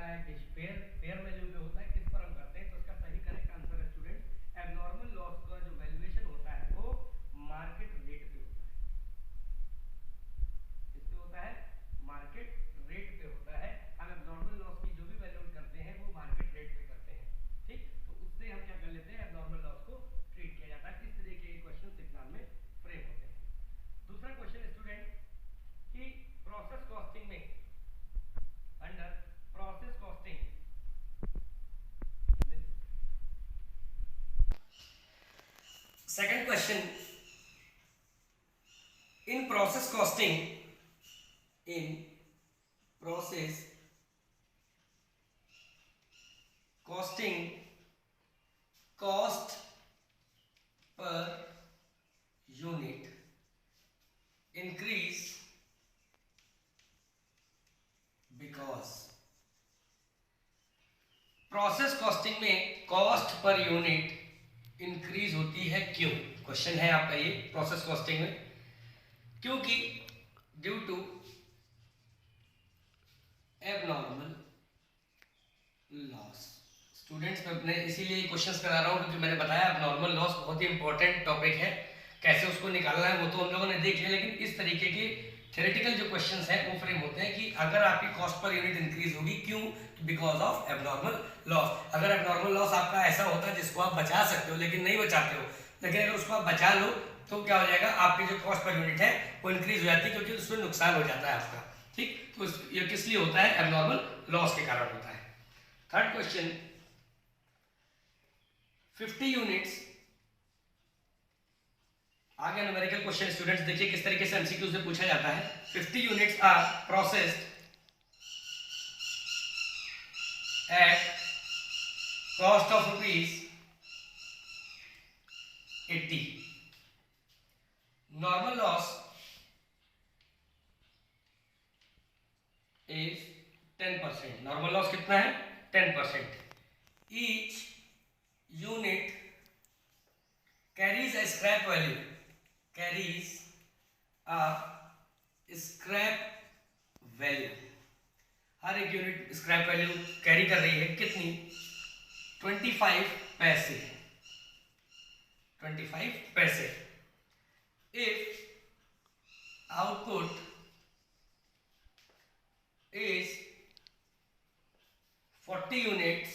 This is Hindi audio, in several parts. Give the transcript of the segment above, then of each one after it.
होता है कि फेयर वैल्यू पे होता है, किस पर हम करते हैं, तो इसका सही करेक्ट आंसर है स्टूडेंट एबनॉर्मल लॉस का जो वैल्यूएशन होता है वो मार्केट रेट पे होता है। किस पे होता है? मार्केट रेट पे होता है। हम एबनॉर्मल लॉस की जो भी वैल्यूएट करते हैं वो मार्केट रेट पे करते हैं। ठीक, तो उससे हम क्या कर लेते हैं, एबनॉर्मल लॉस को ट्रीट किया जाता है। इस तरीके के क्वेश्चन एग्जाम में फ्रेम होते हैं। दूसरा क्वेश्चन स्टूडेंट कि प्रोसेस कॉस्टिंग में under process costing second question in process costing cost per unit increase because process costing में कॉस्ट पर यूनिट इंक्रीज होती है क्यों? क्वेश्चन है आपका ये। प्रोसेस कॉस्टिंग में क्योंकि due to abnormal loss. Students मैं अपने इसीलिए क्वेश्चंस करा रहा हूँ क्योंकि मैंने बताया एबनॉर्मल लॉस बहुत ही इंपॉर्टेंट टॉपिक है। कैसे उसको निकालना है वो तो हम लोगों ने देख लिया, लेकिन इस तरीके के थ्योरेटिकल जो क्वेश्चंस हैं वो फ्रेम होते हैं कि अगर आपकी कॉस्ट पर यूनिट इंक्रीज होगी क्यों? Because of abnormal loss. अगर एबनॉर्मल लॉस आपका ऐसा होता है जिसको आप बचा सकते हो लेकिन नहीं बचाते हो, लेकिन अगर उसको आप बचा लो तो क्या हो जाएगा, आपकी जो कॉस्ट पर यूनिट है वो इंक्रीज हो जाती है क्योंकि उसमें नुकसान हो जाता है आपका। ठीक, तो ये किस लिए होता है? एबनॉर्मल लॉस के कारण होता है। थर्ड क्वेश्चन 50 यूनिट्स आगे न्यूमेरिकल क्वेश्चन। स्टूडेंट्स देखिए किस तरीके से एमसीक्यू से पूछा जाता है। 50 units are processed at cost of rupees 80। Normal loss is 10%। Normal loss कितना है? 10%। Each unit carries a scrap value, carries a scrap value। हर एक यूनिट स्क्रैप वैल्यू कैरी कर रही है कितनी? 25 पैसे। 25 पैसे। If output is 40 units,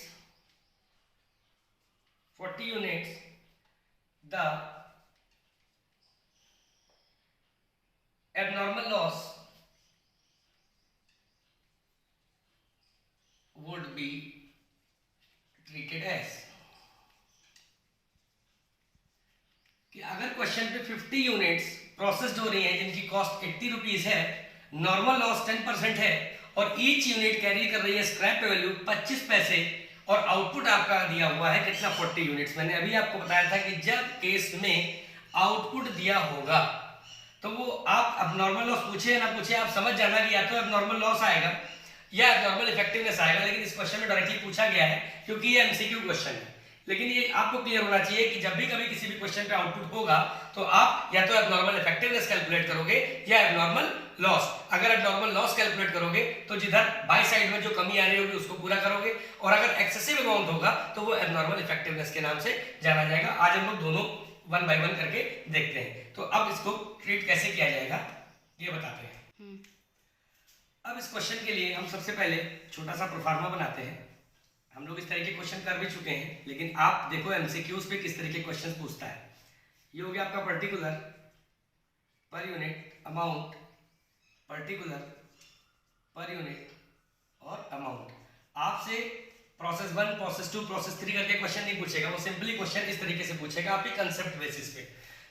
the abnormal loss would be treated as कि अगर क्वेश्चन पे 50 यूनिट्स प्रोसेस्ड हो रही हैं जिनकी कॉस्ट 80 रुपीज है, नॉर्मल लॉस 10% है और ईच यूनिट कैरी कर रही है स्क्रैप वैल्यू 25 पैसे और आउटपुट आपका दिया हुआ है कितना? 40 यूनिट्स। मैंने अभी आपको बताया था कि जब केस में आउटपुट दिया होगा तो वो आप अब नॉर्मल लॉस पूछे ना पूछे आप समझ जाना कि या तो अब नॉर्मल लॉस आएगा या नॉर्मल इफेक्टिवनेस आएगा। लेकिन इस क्वेश्चन में डायरेक्टली पूछा गया है क्योंकि ये एमसीक्यू क्वेश्चन है। लेकिन ये आपको क्लियर होना चाहिए कि जब भी कभी किसी भी क्वेश्चन पे आउटपुट होगा तो आप या तो एबनॉर्मल इफेक्टिवनेस कैलकुलेट करोगे या एबनॉर्मल लॉस। अगर एबनॉर्मल लॉस कैलकुलेट करोगे तो जिधर बाई साइड में जो कमी आ रही होगी उसको पूरा करोगे, और अगर एक्सेसिव अमाउंट होगा तो वो एबनॉर्मल इफेक्टिवनेस के नाम से जाना जाएगा। आज हम लोग दोनों वन बाय वन करके देखते हैं। तो अब इसको ट्रीट कैसे किया जाएगा ये बताते हैं। अब इस क्वेश्चन के लिए हम सबसे पहले छोटा सा प्रोफार्मा बनाते हैं। हम लोग इस तरह के क्वेश्चन कर भी चुके हैं, लेकिन आप देखो एमसीक्यूज पे किस तरह के क्वेश्चन पूछता है। ये हो गया आपका particular, per unit, amount, particular, per unit और अमाउंट। आपसे प्रोसेस 1, प्रोसेस 2, प्रोसेस 3 करके क्वेश्चन नहीं पूछेगा, वो सिंपली क्वेश्चन इस तरीके से पूछेगा आपके कंसेप्ट बेसिस पे।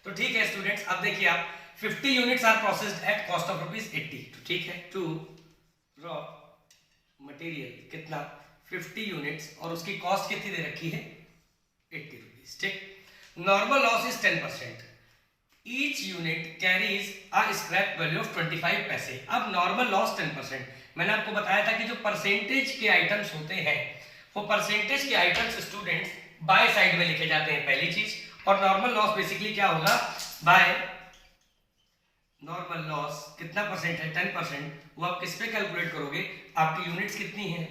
तो ठीक है स्टूडेंट्स, अब देखिए आप 50 units are processed at cost of rupees 80। तो ठीक है, टू रॉ मटेरियल कितना? 50 यूनिट्स और उसकी कॉस्ट कितनी दे रखी है? 80 रुपीज। ठीक, normal loss is 10%। Each unit carries a scrap value of 25 पैसे। अब नॉर्मल लॉस 10%। मैंने आपको बताया था कि जो परसेंटेज के आइटम्स होते हैं वो परसेंटेज के आइटम्स स्टूडेंट्स बाय साइड में लिखे जाते हैं, पहली चीज। और नॉर्मल लॉस बेसिकली क्या होगा? बाय नॉर्मल लॉस कितना परसेंट है? 10%। वो आप किस पे कैलकुलेट करोगे? आपकी यूनिट्स कितनी है?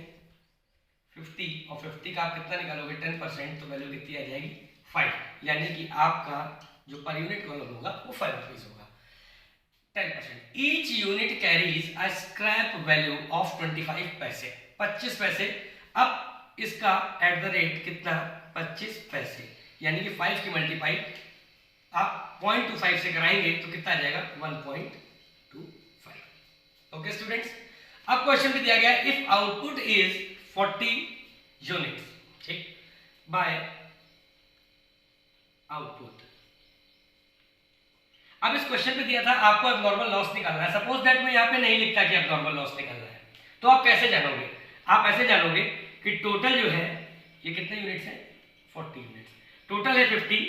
50 का आप कितना निकालोगे 10%, तो वैल्यू कितनी आ जाएगी 5, यानी कि आपका जो पर यूनिट कॉलम होगा वो 5 रुपीज होगा। 10%। Each unit carries a scrap value of 25 पैसे, 25 पैसे। अब इसका एट द रेट कितना 25 पैसे, यानी कि 5 की मल्टीपाई आप 0.25 से कराएंगे तो कितना आ जाएगा 1.25। ओके स्टूडेंट्स, अब क्वेश्चन में दिया गया इफ आउटपुट इज 40 यूनिट्स, ठीक, बाय आउटपुट। अब इस क्वेश्चन पे दिया था आपको एब्नॉर्मल लॉस निकालना है। सपोज दैट मैं यहाँ पे नहीं लिखता कि एब्नॉर्मल लॉस निकालना है, तो आप कैसे जानोगे? आप ऐसे जानोगे कि टोटल जो है ये कितने यूनिट्स है 40 यूनिट्स, टोटल है 50,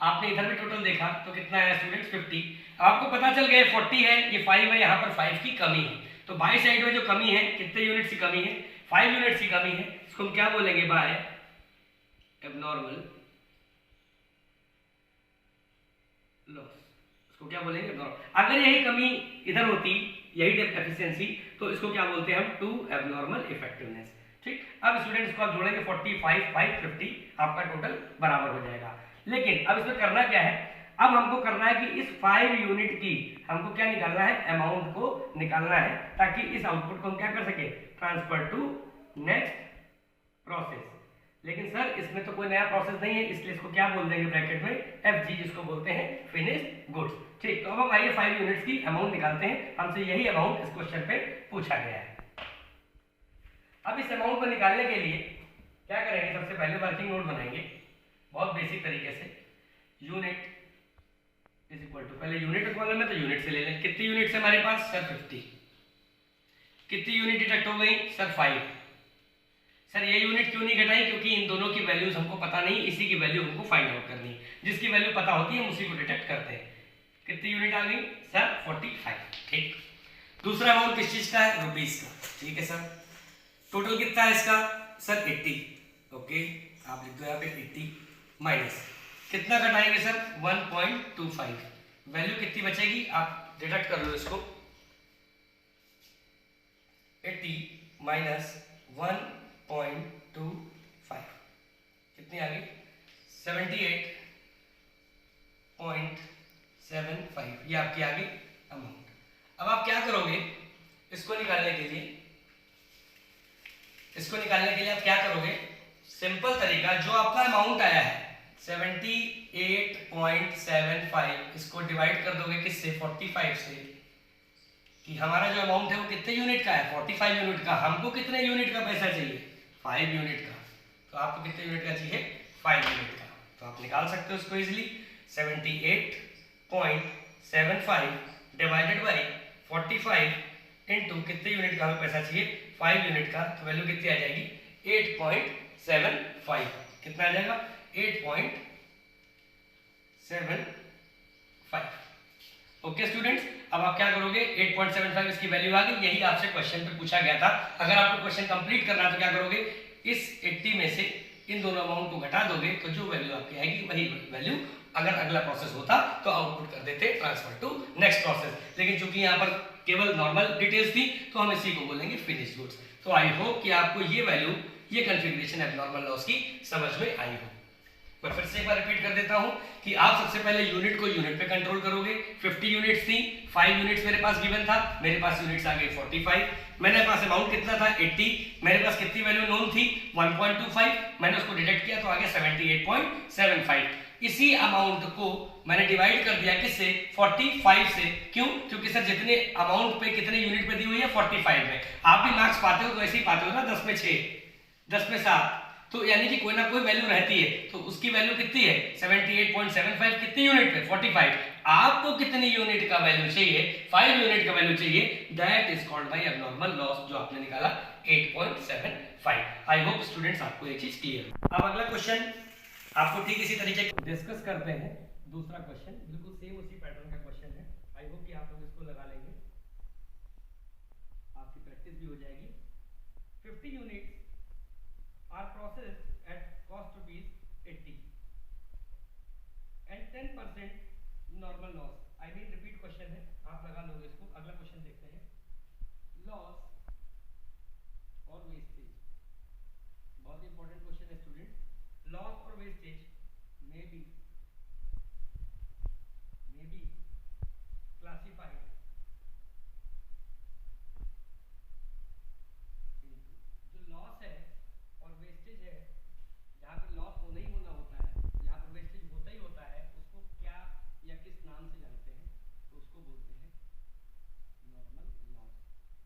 आपने इधर भी टोटल देखा तो कितना है स्टूडेंट्स 50। आपको पता चल गया 40 है, ये 5 है, यहाँ पर 5 की कमी है, तो बाई साइड में जो कमी है कितने यूनिट्स की कमी है 5 यूनिट्स की कमी है, इसको हम क्या बोलेंगे बाय एब्नॉर्मल लॉस, इसको क्या बोलेंगे एब्नॉर्मल। अगर यही कमी इधर होती, यही डेफिशिएंसी, तो इसको क्या बोलते हैं हम टू एब्नॉर्मल इफेक्टिवनेस, ठीक। अब स्टूडेंट्स को आप जोड़ेंगे 45 5 50, आपका टोटल बराबर हो जाएगा। लेकिन अब इसमें करना क्या है, अब हमको करना है कि इस 5 यूनिट की हमको क्या निकालना है, अमाउंट को निकालना है, ताकि इस आउटपुट को हम क्या कर सके ट्रांसफर टू नेक्स्ट प्रोसेस। लेकिन सर इसमें तो कोई नया प्रोसेस नहीं है, इसलिए इसको क्या बोल देंगे ब्रैकेट में FG, जिसको बोलते हैं फिनिश्ड गुड्स, ठीक। तो अब हम आइए 5 यूनिट्स की अमाउंट निकालते हैं, हमसे यही अमाउंट इस क्वेश्चन पे पूछा गया है। अब इस अमाउंट को निकालने के लिए क्या करेंगे, सबसे पहले वर्किंग नोट बनाएंगे बहुत बेसिक तरीके से। यूनिट इज इक्वल टू, पहले यूनिट कॉलम है तो यूनिट से ले लें, कितनी यूनिट है हमारे पास सर 50, कितनी यूनिट डिटेक्ट हो गई सर 5। सर ये यूनिट क्यों नहीं घटाई, क्योंकि इन दोनों की वैल्यूज हमको पता नहीं, इसी की वैल्यू हमको फाइंड आउट करनी है, जिसकी वैल्यू पता होती है हम उसी को डिटेक्ट करते हैं। कितनी यूनिट आ गई सर 45, ठीक। दूसरा अमाउंट किस चीज का है रुपीस का, ठीक है सर। टोटल कितना है इसका सर 80, ओके, आप लिख दो यहाँ पे 80 माइनस कितना घटाएंगे सर 1.25, वैल्यू कितनी बचेगी आप डिडक्ट कर लो इसको, 80 माइनस 1.25 कितनी आ गई 78.75, ये आपकी आ गई अमाउंट। अब आप क्या करोगे, इसको निकालने के लिए आप क्या करोगे, सिंपल तरीका, जो आपका अमाउंट आया है 78.75, इसको डिवाइड कर दोगे किससे 45 से, कि हमारा जो अमाउंट है वो कितने यूनिट का है 45 यूनिट का, हमको कितने यूनिट का पैसा चाहिए 5 यूनिट का, तो आपको कितने यूनिट का चाहिए 5 यूनिट का, तो आप निकाल सकते हो इसको इजीली। 78.75 डिवाइडेड बाय 45 इनटू कितने यूनिट का हमें पैसा चाहिए 5 यूनिट का, तो वैल्यू कितनी आ जाएगी 8.75, कितना आ जाएगा 8.75। ओके स्टूडेंट्स, अब आप क्या करोगे 8.75 इसकी वैल्यू आ गई, यही आपसे क्वेश्चन पे पूछा गया था। अगर आपको क्वेश्चन कंप्लीट करना है तो क्या करोगे, इस 80 में से इन दोनों अमाउंट को घटा दोगे, तो जो वैल्यू आपकी आएगी वही वैल्यू अगर अगला प्रोसेस होता तो आउटपुट कर देते ट्रांसफर टू नेक्स्ट प्रोसेस, लेकिन चूंकि यहाँ पर केवल नॉर्मल डिटेल्स थी तो हम इसी को बोलेंगे फिनिश गुड्स। तो आई होप कि आपको ये वैल्यू, ये कॉन्फ़िगरेशन एब्नॉर्मल लॉस की समझ में आई हो। मैं फिर से एक बार रिपीट कर देता हूं कि आप सबसे पहले यूनिट को यूनिट पे कंट्रोल करोगे। 50 यूनिट्स थी, 5 यूनिट्स मेरे पास गिवन था, मेरे पास यूनिट्स आ गई 45, मेरे पास अमाउंट कितना था 80, मेरे पास कितनी वैल्यू नोन थी 1.25, मैंने उसको डिडक्ट किया तो आ गया 78.75। इसी अमाउंट को मैंने डिवाइड कर दिया किससे 45 से, क्यों, क्योंकि सर जितने अमाउंट पे कितने यूनिट पे दी हुई है 45 में, आप भी मार्क्स पाते हो तो ऐसे ही पाते हो ना 10 में 6 10 में 7, तो यानी कि कोई ना कोई वैल्यू रहती है, तो उसकी वैल्यू कितनी है 78.75, कितनी यूनिट पे 45, आपको कितनी यूनिट का वैल्यू चाहिए 5 यूनिट का वैल्यू चाहिए, that is called by abnormal loss, जो आपने निकाला 8.75। आई होप स्टूडेंट्स आपको ये चीज क्लियर। अब अगला क्वेश्चन आपको ठीक इसी तरीके डिस्कस करते हैं। दूसरा क्वेश्चन बिल्कुल सेम उसी पैटर्न का क्वेश्चन है, आई होप कि आप लोग इसको लगा लेंगे, आपकी प्रैक्टिस भी हो जाएगी। 50 units are processed at cost rupees 80 and 10% normal loss, I mean repeat question है, आप लगा लोगे इसको। अगला क्वेश्चन देखते हैं, loss और wastage may be classified into, जो लॉस है और वेस्टेज है, जहाँ पे लॉस होना ही होना होता है, जहाँ पे वेस्टेज होता ही होता है, उसको क्या या किस नाम से जानते हैं? तो उसको बोलते हैं नॉर्मल लॉस।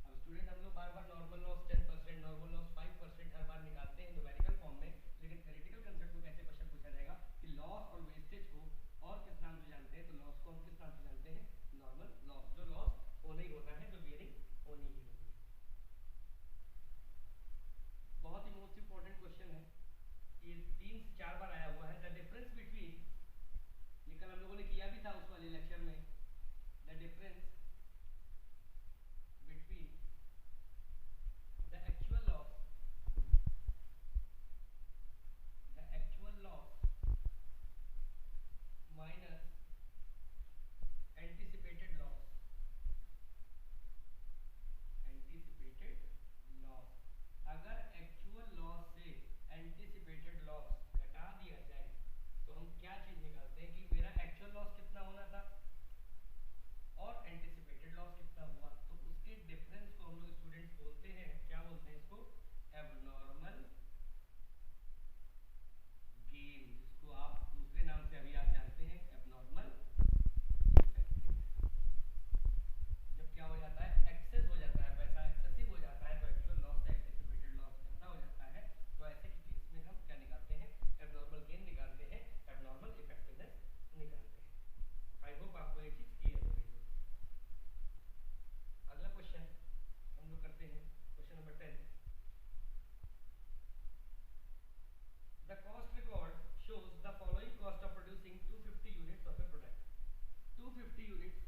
अब स्टूडेंट हम लोग बार बार नॉर्मल लॉस 10%, नॉर्मल लॉस 5% हर बार निकालते हैं न्यूमेरिकल फॉर्म में, लेकिन थ्योरेटिकल कंसेप्ट को कैसे क्वेश्चन पूछा जाएगा कि लॉस और वेस्टेज को और किस नाम से जानते हैं? तो लॉस को हम किस नाम से जानते हैं? नॉर्मल लॉस, जो लॉस होना ही होता है, जो बियरिंग होनी ही होनी है। बहुत ही मोस्ट इंपॉर्टेंट क्वेश्चन है, ये 3 से 4 बार आया हुआ है। द डिफरेंस बिटवीन, ये कल हम लोगों ने किया भी था उस वाले लेक्चर में, the difference between the actual loss minus anticipated loss, अगर एक्चुअल लॉस से एंटीसिपेटेड लॉस घटा दिया जाए तो हम क्या चीज निकालते हैं कि मेरा एक्चुअल लॉस कितना होना था और एंटीसिपेटेड लॉस कितना हुआ, तो उसके डिफरेंस को हम लोग स्टूडेंट्स बोलते हैं, क्या बोलते हैं इसको? एबनॉर्मल गेन, जिसको आप दूसरे नाम से अभी आप जानते हैं एबनॉर्मल इफेक्टिव। जब क्या हो जाता है, एक्सेस हो जाता है, पैसा एक्सेसिव हो जाता है, तो एक्चुअल लॉस से एंटीसिपेटेड लॉस ज्यादा हो जाता है, तो ऐसे की केस में हम क्या निकालते हैं? एबनॉर्मल गेन निकालते हैं, एबनॉर्मल इफेक्टिवनेस निकालते हैं। आई होप आपको ये चीज क्लियर हो गई हो। अगला क्वेश्चन हम लोग करते हैं, question number 10। The cost record shows the following cost of producing 250 units of a product. 250 units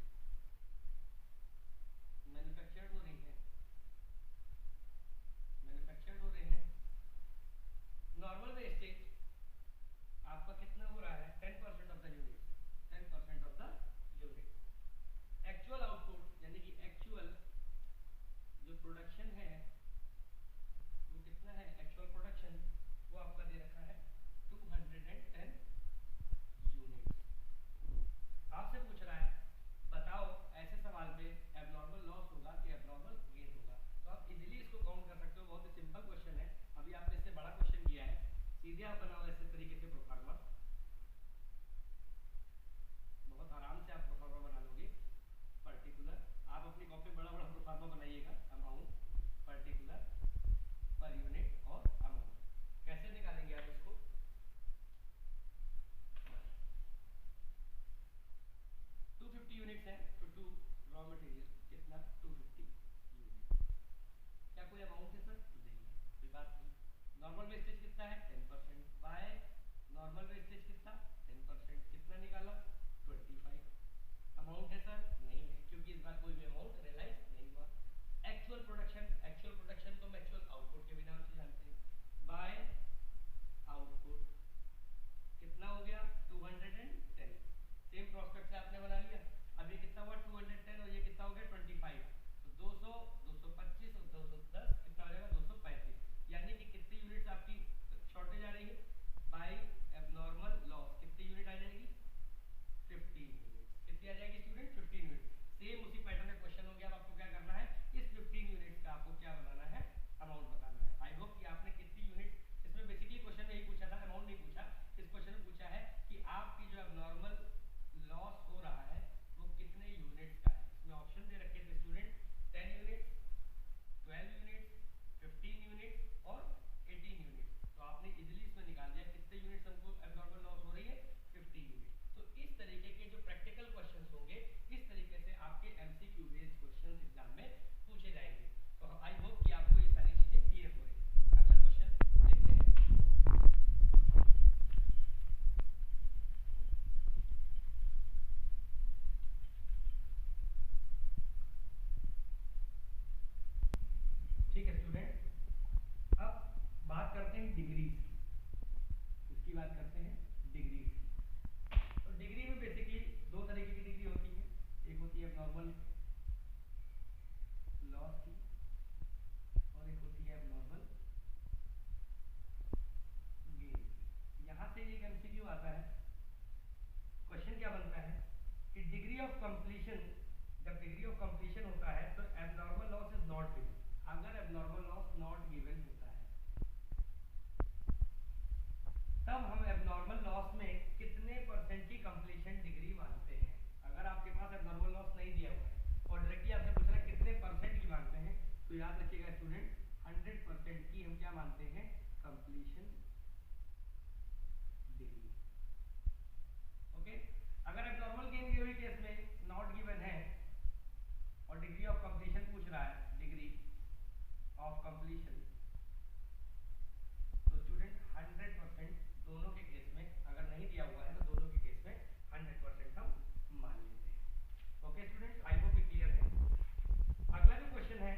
manufactured हो रही हैं, नॉर्मल वेस्टेज आपका कितना हो रहा है? 10% of the unit, 10% of the unit. Actual output यानी कि एक्चुअल जो प्रोडक्शन है वो कितना है? एक्चुअल प्रोडक्शन वो आपका दे रखा है 210 यूनिट्स। आपसे पूछ रहा है बताओ ऐसे सवाल पे एबनॉर्मल लॉस होगा कि एबनॉर्मल गेन होगा, तो आप इजीली इसको काउंट कर सकते हो। बहुत ही सिंपल क्वेश्चन है, अभी आपने इससे बड़ा क्वेश्चन किया है, सीधे आप बनाओ ऐसे तरीके से प्रोफार्मा, बहुत आराम से आप प्रोफार्मा बना लोगे। पर्टिकुलर आप अपनी कॉपी में बड़ा बड़ा प्रोफार्मा बनाइएगा, अमाउंट, पर्टिकुलर, पर यूनिट और अमाउंट। कैसे निकालेंगे आप इसको? 250 यूनिट्स है तो 2 रॉ मटेरियल कितना? 250 यूनिट। क्या कोई अमाउंट है सर? नहीं है, कोई बात नहीं। नॉर्मल वेस्टेज कितना है? 10%, बाय नॉर्मल वेस्टेज कितना? 10%, कितना निकाला? 25। अमाउंट है सर? नहीं है, क्योंकि इस बार कोई भी अमाउंट रियलाइज नहीं हुआ। एक्चुअल प्रोडक्शन को हम एक्चुअल आउटपुट के भी नाम से जानते हैं, बाय आउटपुट कितना हो गया? 210। सेम प्रोस्पेक्ट से आपने बना लिया, अब ये कितना हुआ? 210 और ये कितना हो गया? 25, तो 200, 225 और 210 कितना हो जाएगा? 235। यानी कि कितनी यूनिट्स आपकी शॉर्टेज आ रही है? बाय एबनॉर्मल लॉस कितनी यूनिट आ जाएगी? 15 यूनिट्स। कितनी आ जाएगी स्टूडेंट? 15 यूनिट। सेम उसी पैटर्न का क्वेश्चन हो गया। अब आपको क्या करना है? इस 15 यूनिट्स का आपको क्या बनाना है? अमाउंट बताना है। आई होप कि आपने कितनी यूनिट्स, इसमें बेसिकली क्वेश्चन में यही पूछा था, अमाउंट नहीं पूछा। इस क्वेश्चन में पूछा है कि आपकी जो एबनॉर्मल लॉस हो रहा है वो कितने यूनिट्स का है। इसमें ऑप्शन दे रखे थे स्टूडेंट, 10 यूनिट्स, 12 यूनिट्स, 15 यूनिट्स और 18 यूनिट्स। तो आपने इजीली इसमें निकाल दिया कितने यूनिट्स हमको एबनॉर्मल लॉस हो रही है? 50 यूनिट। तो इस तरीके के जो प्रैक्टिकल क्वेश्चंस होंगे, इस तरीके से आपके एमसीक्यू बेस्ड क्वेश्चंस एग्जाम में पूछे जाएंगे। तो आई होप कि आपको ये सारी चीजें क्लियर हो रही है। अगला क्वेश्चन देखते हैं। ठीक है स्टूडेंट, अब बात करते हैं डिग्रीज की। इसकी बात करते हैं डिग्रीज की। तो डिग्री में बेसिकली दो तरीके की डिग्री होती है, एक होती है नॉर्मल लॉस की और एक होती है एबनॉर्मल गेन की। यहाँ से एक एमसीक्यू आता है तो याद रखिएगा स्टूडेंट 100% की हम क्या मानते हैं, कंप्लीशन डिग्री। ओके, अगर एब्नॉर्मल गेन गिवन केस में नॉट गिवन है और डिग्री ऑफ कंप्लीशन पूछ रहा है, डिग्री ऑफ कंप्लीशन, तो स्टूडेंट 100% दोनों के केस में, अगर नहीं दिया हुआ है तो दोनों के केस में 100% हम मान लेते हैं। ओके स्टूडेंट, आई होप ये क्लियर है। अगला जो क्वेश्चन है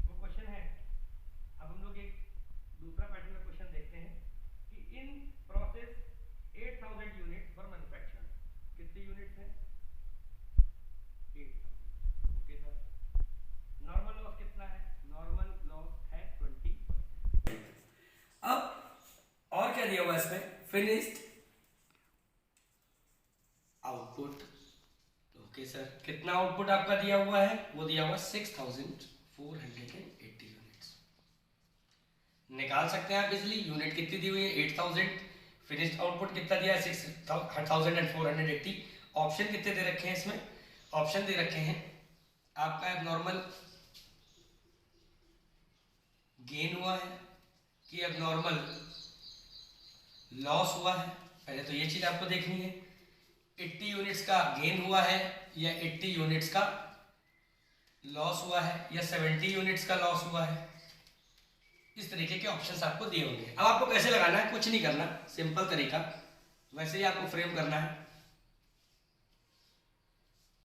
वो क्वेश्चन है, अब हम लोग एक दूसरा पैटर्न का क्वेश्चन देखते हैं कि in process 8000 units for manufacture, कितने यूनिट्स हैं, 8000। ओके सर, नॉर्मल लॉस कितना है, नॉर्मल लॉस है 20%। अब और क्या दिया हुआ है इसमें, फिनिश्ड आउटपुट। ओके सर, कितना आउटपुट आपका दिया हुआ है, वो दिया हुआ 6480 यूनिट्स। निकाल सकते हैं आप इजिली, यूनिट कितनी दी हुई है 8000, फिनिश्ड आउटपुट कितना दिया है 6480। ऑप्शन कितने दे रखे हैं इसमें, ऑप्शन दे रखे हैं आपका एबनॉर्मल गेन हुआ है कि एबनॉर्मल लॉस हुआ है। पहले तो ये चीज आपको देखनी है, 80 यूनिट्स का गेन हुआ है या 80 यूनिट्स का लॉस हुआ है या 70 यूनिट्स का लॉस हुआ है। इस तरीके के ऑप्शंस आपको दिए होंगे। अब आपको कैसे लगाना है, कुछ नहीं करना, सिंपल तरीका, वैसे ही आपको फ्रेम करना है।